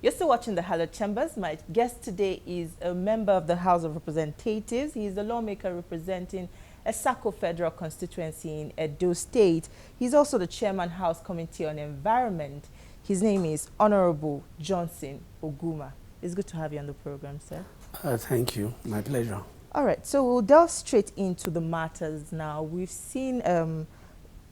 You're still watching the Hello Chambers. My guest today is a member of the House of Representatives. He is a lawmaker representing a Sako federal constituency in Edo State. He's also the chairman House Committee on Environment. His name is Honorable Johnson Oghuma. It's good to have you on the program, sir. Thank you. My pleasure. All right, so we'll delve straight into the matters now. We've seen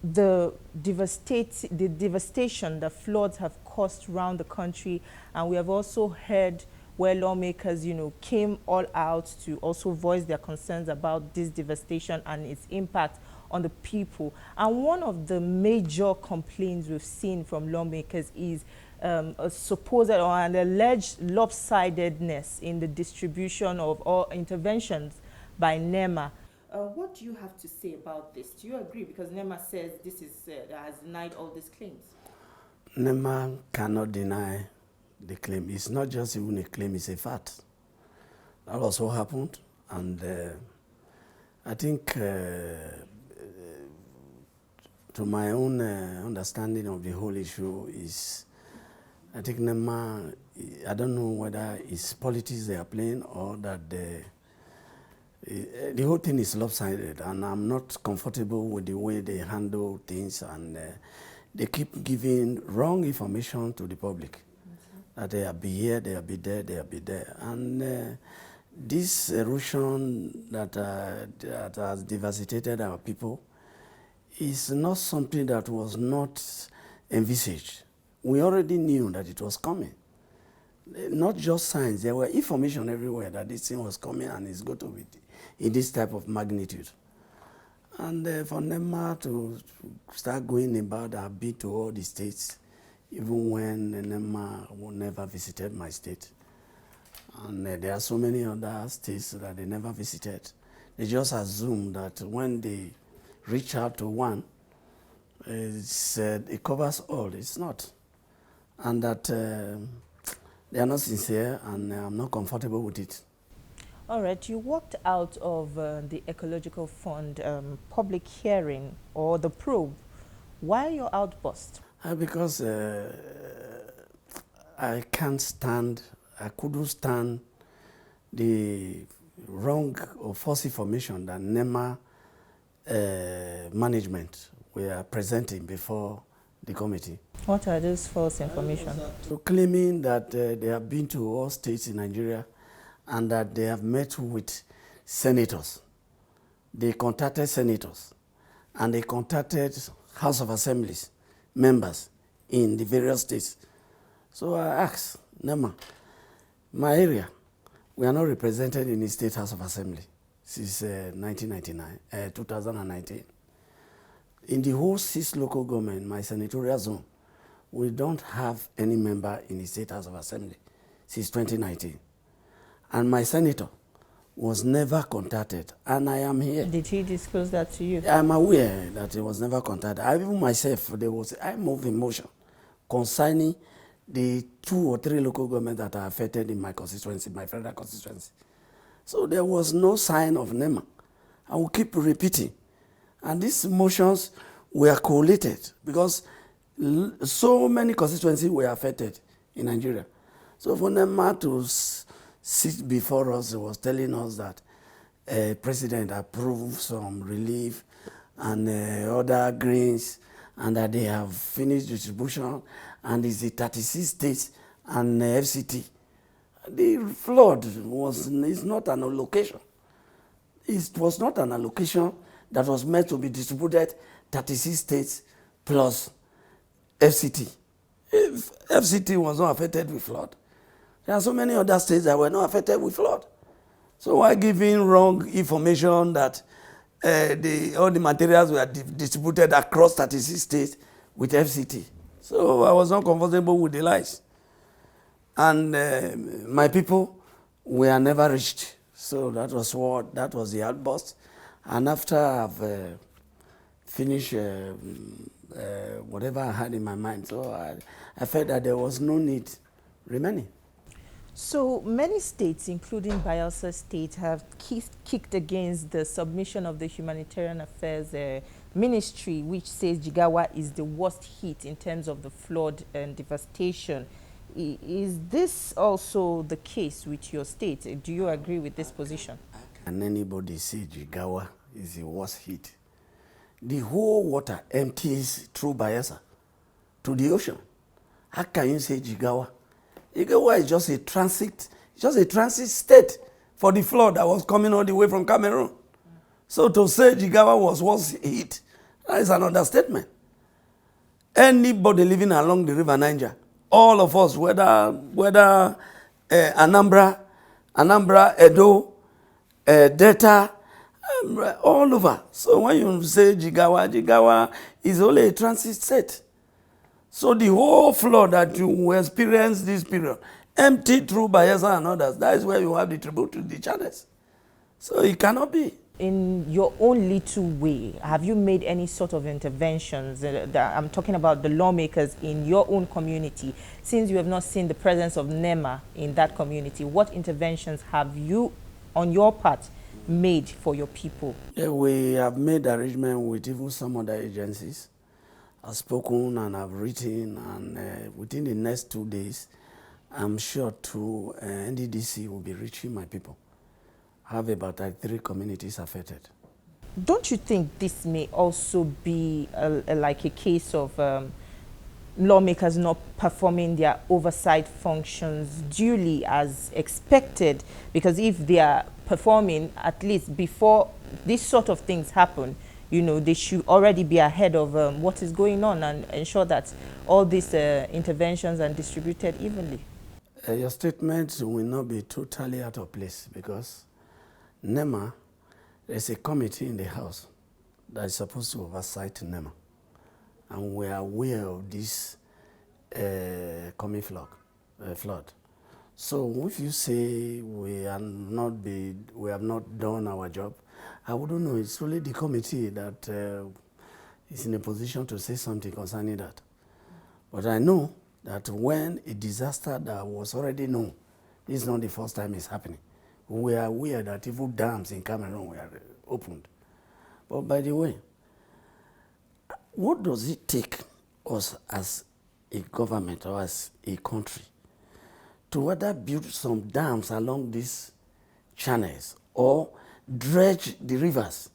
the devastation that floods have caused around the country, and we have also heard where lawmakers, came all out to also voice their concerns about this devastation and its impact on the people. And one of the major complaints we've seen from lawmakers is a supposed or an alleged lopsidedness in the distribution of all interventions by NEMA. What do you have to say about this? Do you agree? Because NEMA says this is has denied all these claims. NEMA cannot deny the claim. It's not just even a claim, it's a fact. That was what happened. And I think to my own understanding of the whole issue is, I think NEMA, I don't know whether it's politics they are playing or that the whole thing is lopsided, and I'm not comfortable with the way they handle things, and they keep giving wrong information to the public. That they'll be here, they'll be there, they'll be there. And this erosion that has devastated our people is not something that was not envisaged. We already knew that it was coming. Not just signs, there were information everywhere that this thing was coming and it's going to be in this type of magnitude. And for NEMA to start going about our bid to all the states, even when NEMA never visited my state. And there are so many other states that they never visited. They just assume that when they reach out to one, it covers all. It's not. And that they are not sincere, and I'm not comfortable with it. All right, you walked out of the Ecological Fund public hearing or the probe. Why your outburst? Because I couldn't stand the wrong or false information that NEMA management were presenting before the committee. What are those false information? So claiming that they have been to all states in Nigeria and that they have met with senators. They contacted senators and they contacted House of Assemblies members in the various states. So I asked NEMA, my area, we are not represented in the State House of Assembly since 2019. In the whole 6 local government, my senatorial zone, we don't have any member in the State House of Assembly since 2019. And my senator was never contacted, and I am here. Did he disclose that to you? I'm aware that he was never contacted. I even myself, I moved in motion concerning the 2 or 3 local governments that are affected in my constituency, my federal constituency. So there was no sign of NEMA. I will keep repeating. And these motions were collated because so many constituencies were affected in Nigeria. So for NEMA to sit before us, it was telling us that President approved some relief and other grains, and that they have finished distribution, and it's the 36 states and FCT. The flood is not an allocation. It was not an allocation that was meant to be distributed 36 states plus FCT. If FCT was not affected with flood, there are so many other states that were not affected with flood. So why giving wrong information that all the materials were distributed across 36 states with FCT? So I was not comfortable with the lies. And my people were never reached. So that was the outburst. And after I've finished whatever I had in my mind, so I felt that there was no need remaining. So many states, including Bayelsa State, have kicked against the submission of the Humanitarian Affairs Ministry, which says Jigawa is the worst hit in terms of the flood and devastation. Is this also the case with your state? Do you agree with this position? And anybody say Jigawa is the worst hit? The whole water empties through Bayelsa to the ocean. How can you say Jigawa? Jigawa is just a transit state for the flood that was coming all the way from Cameroon. So to say Jigawa was worst hit, that is an understatement. Anybody living along the river Niger, all of us, whether Anambra, Edo, Delta, all over. So when you say Jigawa is only a transit state. So the whole flood that you experience this period, emptied through Bayelsa and others, that is where you have the tribute to the channels. So it cannot be. In your own little way, have you made any sort of interventions? I'm talking about the lawmakers in your own community. Since you have not seen the presence of NEMA in that community, what interventions have you, on your part, made for your people? Yeah, we have made arrangement with even some other agencies. I've spoken and I've written, and within the next 2 days, I'm sure NDDC will be reaching my people. I have about 3 communities affected. Don't you think this may also be like a case of lawmakers not performing their oversight functions duly as expected? Because if they are performing, at least before these sort of things happen, you know, they should already be ahead of what is going on and ensure that all these interventions are distributed evenly. Your statement will not be totally out of place, because NEMA, there's a committee in the House that is supposed to oversight NEMA. And we are aware of this coming flood. So if you say we have not done our job, I wouldn't know. It's only the committee that is in a position to say something concerning that. But I know that when a disaster that was already known, this is not the first time it's happening. We are aware that even dams in Cameroon were opened. But by the way, what does it take us as a government or as a country to whether build some dams along these channels or dredge the rivers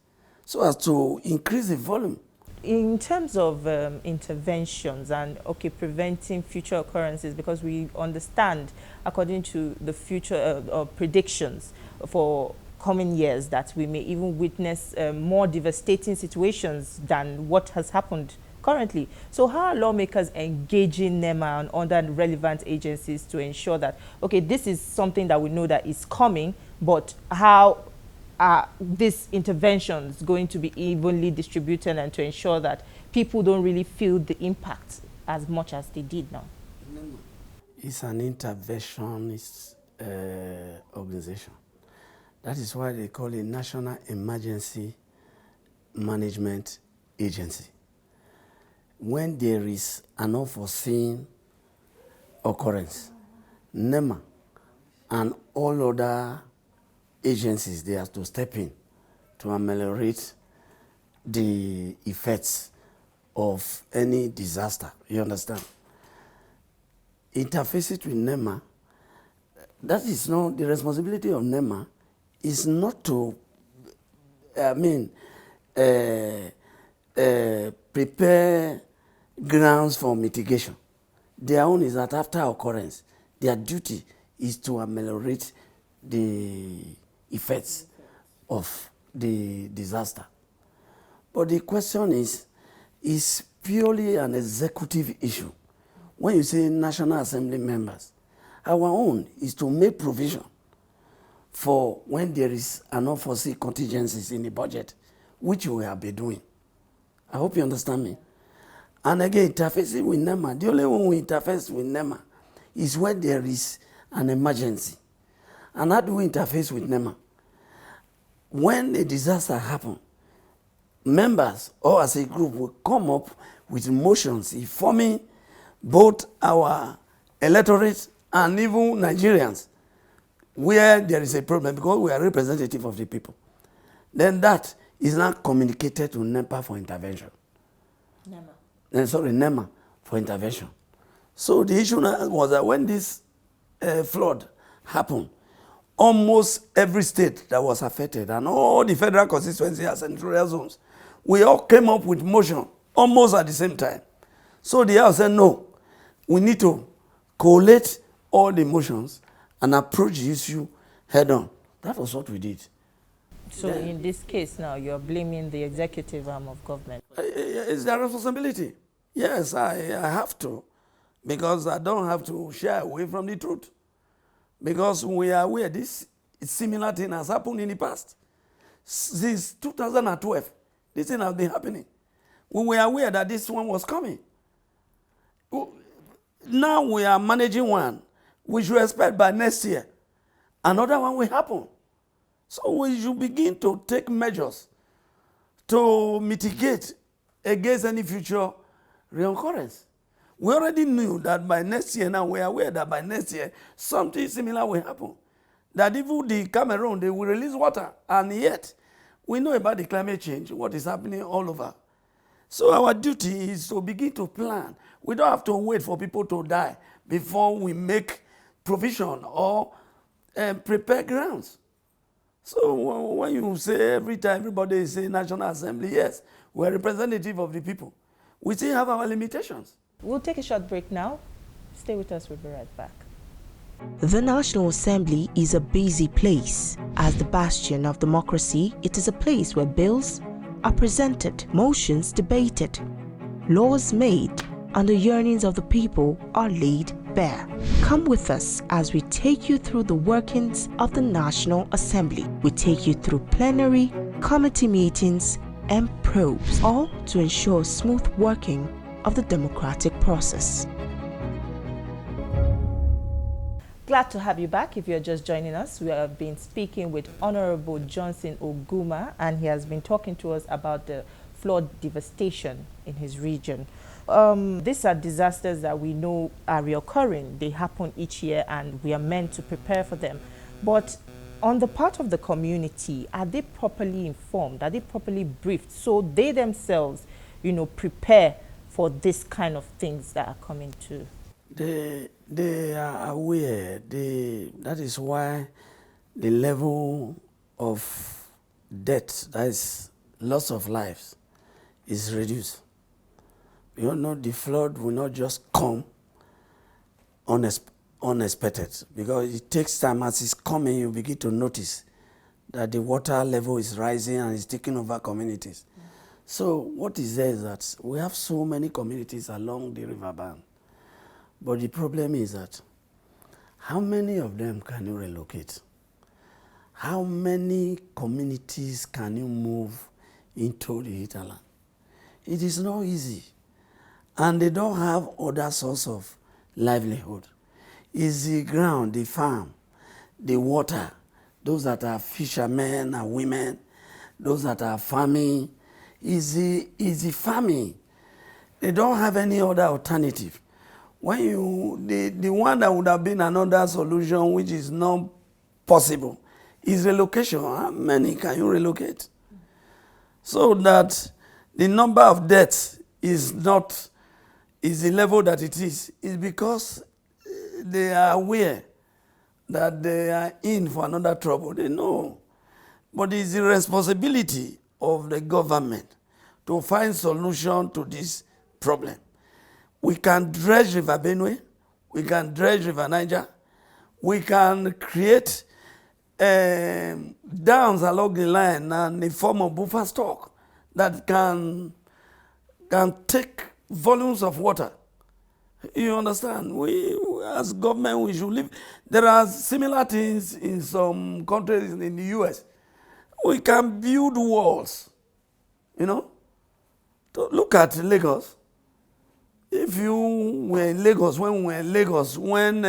so as to increase the volume? In terms of interventions and preventing future occurrences, because we understand, according to the future predictions for coming years, that we may even witness more devastating situations than what has happened currently. So how are lawmakers engaging NEMA and other relevant agencies to ensure that, this is something that we know that is coming, but how are these interventions going to be evenly distributed and to ensure that people don't really feel the impact as much as they did now? It's an interventionist organization. That is why they call it National Emergency Management Agency. When there is an unforeseen occurrence, NEMA and all other agencies, they have to step in to ameliorate the effects of any disaster. You understand? Interfaces with NEMA, that is not the responsibility of NEMA, is not to, prepare grounds for mitigation. Their own is that after occurrence, their duty is to ameliorate the effects of the disaster. But the question is purely an executive issue. When you say National Assembly members, our own is to make provision for when there is an unforeseen contingencies in the budget, which we have been doing. I hope you understand me. And again, interfacing with NEMA, the only one we interface with NEMA is when there is an emergency. And how do we interface with NEMA? When a disaster happens, members or as a group will come up with motions informing both our electorate and even Nigerians where there is a problem, because we are representative of the people. Then that is now communicated to NEPA for intervention. NEMA for intervention. So the issue was that when this flood happened, almost every state that was affected and all the federal constituencies and senatorial zones, we all came up with motion almost at the same time. So the House said, no, we need to collate all the motions and approach the issue head on. That was what we did. So in this case now, you're blaming the executive arm of government. It's their responsibility. Yes, I have to, because I don't have to shy away from the truth. Because we are aware this similar thing has happened in the past. Since 2012, this thing has been happening. We were aware that this one was coming. Now we are managing one. We should expect by next year another one will happen. So we should begin to take measures to mitigate against any future reoccurrence. We already knew that by next year, now we are aware that by next year, something similar will happen. That even the Cameroon, they will release water. And yet, we know about the climate change, what is happening all over. So our duty is to begin to plan. We don't have to wait for people to die before we make provision or prepare grounds. So when you say every time everybody is saying National Assembly, yes, we're representative of the people. We still have our limitations. We'll take a short break now. Stay with us, we'll be right back. The National Assembly is a busy place. As the bastion of democracy, it is a place where bills are presented, motions debated, laws made, and the yearnings of the people are laid bare. Come with us as we take you through the workings of the National Assembly. We take you through plenary, committee meetings, and probes, all to ensure smooth working of the democratic process. Glad to have you back. If you're just joining us, we have been speaking with Honorable Johnson Oghuma, and he has been talking to us about the flood devastation in his region. These are disasters that we know are reoccurring. They happen each year and we are meant to prepare for them. But on the part of the community, are they properly informed? Are they properly briefed so they themselves, prepare for this kind of things that are coming to? They are aware. That is why the level of death, that is loss of lives, is reduced. You know, the flood will not just come unexpected, because it takes time. As it's coming, you begin to notice that the water level is rising and it's taking over communities. So what is there is that we have so many communities along the riverbank. But the problem is that how many of them can you relocate? How many communities can you move into the hinterland? It is not easy. And they don't have other source of livelihood. It's the ground, the farm, the water, those that are fishermen and women, those that are farming, is the farming. They don't have any other alternative. When the one that would have been another solution, which is not possible, is relocation. How many can you relocate? So that the number of deaths is the level that it is because they are aware that they are in for another trouble. They know. But it's the responsibility of the government to find solution to this problem. We can dredge River Benue, we can dredge River Niger, we can create dams along the line and a form of buffer stock that can take volumes of water. You understand? We, as government, we should live. There are similar things in some countries in the US. We can build walls, Look at Lagos. If you were in Lagos, when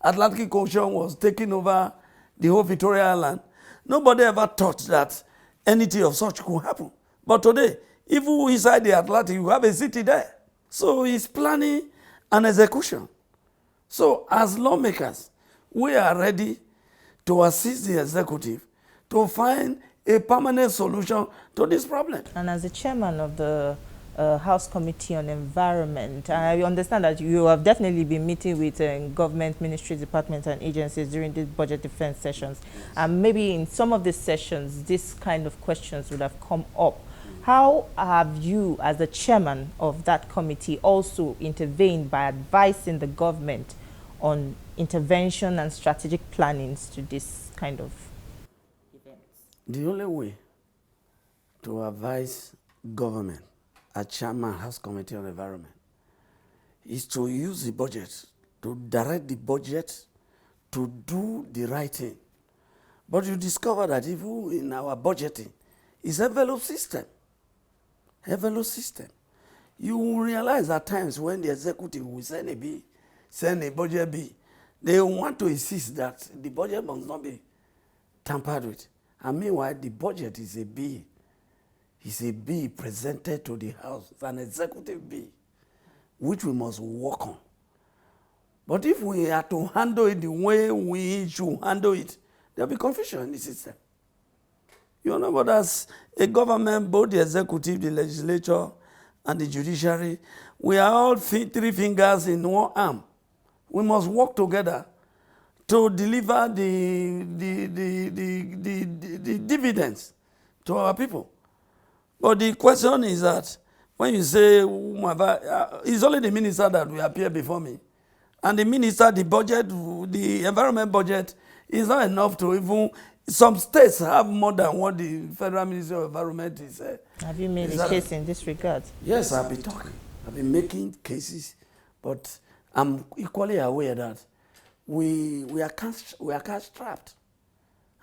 Atlantic Ocean was taking over the whole Victoria Island, nobody ever thought that anything of such could happen. But today, even inside the Atlantic, you have a city there. So it's planning and execution. So as lawmakers, we are ready to assist the executive to find a permanent solution to this problem. And as the chairman of the House Committee on Environment. I understand that you have definitely been meeting with government ministries, departments, and agencies during these budget defense sessions. And maybe in some of these sessions, this kind of questions would have come up. How have you, as the chairman of that committee, also intervened by advising the government on intervention and strategic plannings to this kind of events? The only way to advise government, a chairman House Committee on Environment, is to use the budget, to direct the budget to do the right thing. But you discover that even in our budgeting, it's envelope system. Envelope system. You will realize at times when the executive will send a bill, send a budget bill, they want to insist that the budget must not be tampered with. And meanwhile, the budget is a bill. It's a bill presented to the House. It's an executive bill, which we must work on. But if we are to handle it the way we should handle it, there will be confusion in the system. You know, but as a government, both the executive, the legislature, and the judiciary, we are all three fingers in one arm. We must work together to deliver the dividends to our people. But the question is that when you say, it's only the minister that will appear before me. And the minister, the budget, the environment budget is not enough to even, some states have more than what the Federal Ministry of Environment is. Have you made a case in this regard? Yes, I've been talking. I've been making cases, but I'm equally aware that we are cash strapped.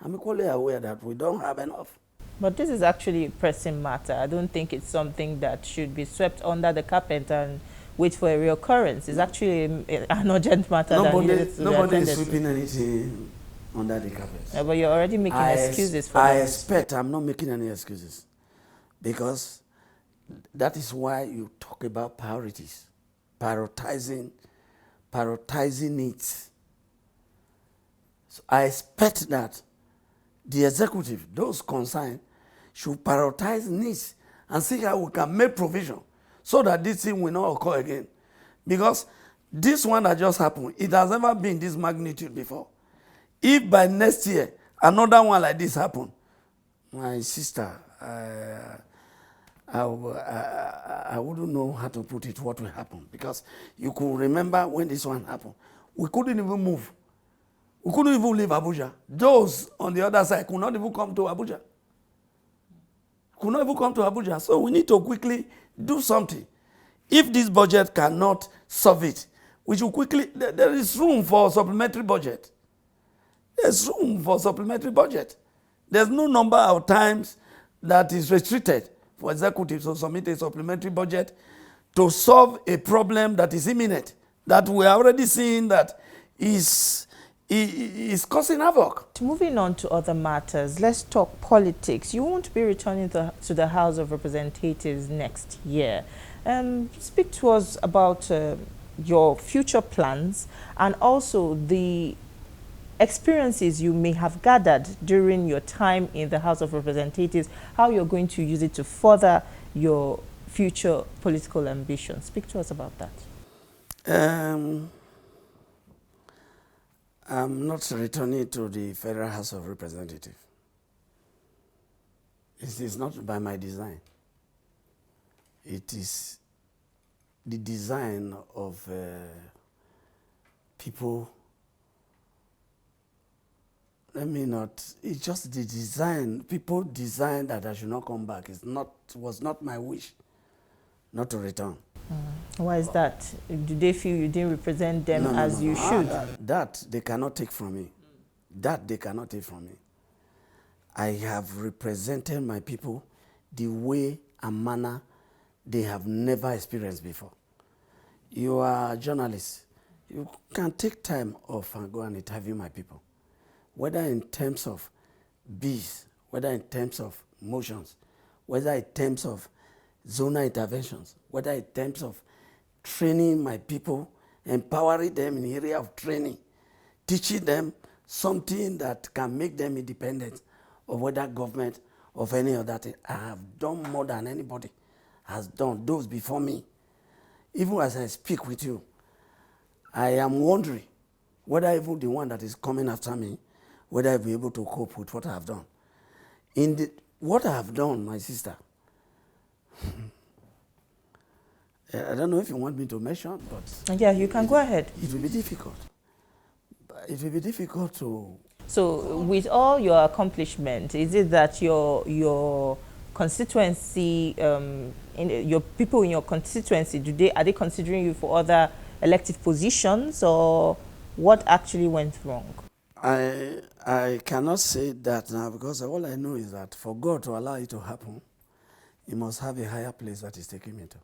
I'm equally aware that we don't have enough. But this is actually a pressing matter. I don't think it's something that should be swept under the carpet and wait for a reoccurrence. It's actually an urgent matter. Nobody is sweeping anything under the carpet. Yeah, but you're already making excuses for that. I'm not making any excuses. Because that is why you talk about priorities. Prioritizing needs. So I expect that the executive, those concerned, should prioritize needs and see how we can make provision so that this thing will not occur again. Because this one that just happened, it has never been this magnitude before. If by next year another one like this happen, my sister, I wouldn't know how to put it, what will happen. Because you could remember when this one happened, we couldn't even move. We couldn't even leave Abuja. Those on the other side could not even come to Abuja. So we need to quickly do something. If this budget cannot solve it, we should quickly, there is room for supplementary budget. There's room for supplementary budget. There's no number of times that is restricted for executives to submit a supplementary budget to solve a problem that is imminent, that we are already seeing that is causing havoc. Moving on to other matters, let's talk politics. You won't be returning to the House of Representatives next year. Speak to us about your future plans and also the experiences you may have gathered during your time in the House of Representatives, how you're going to use it to further your future political ambitions. Speak to us about that. I'm not returning to the Federal House of Representatives. It is not by my design. It is the design of people. It's just the design. People designed that I should not come back. It was not my wish not to return. Why is that? Do they feel you didn't represent them as you should? That they cannot take from me. That they cannot take from me. I have represented my people the way and manner they have never experienced before. You are a journalist. You can take time off and go and interview my people. Whether in terms of bees, whether in terms of motions, whether in terms of zonal interventions, whether in terms of training my people, empowering them in the area of training, teaching them something that can make them independent of whether government or any other thing. I have done more than anybody. has done, those before me. Even as I speak with you, I am wondering whether even the one that is coming after me, whether I'll be able to cope with what I have done. What I have done, my sister, I don't know if you want me to mention, but... Yeah, you can go ahead. It will be difficult. It will be difficult to... So with all your accomplishment, is it that your constituency, your people in your constituency, are they considering you for other elective positions, or what actually went wrong? I cannot say that now, because all I know is that for God to allow it to happen, He must have a higher place that He's taking me to.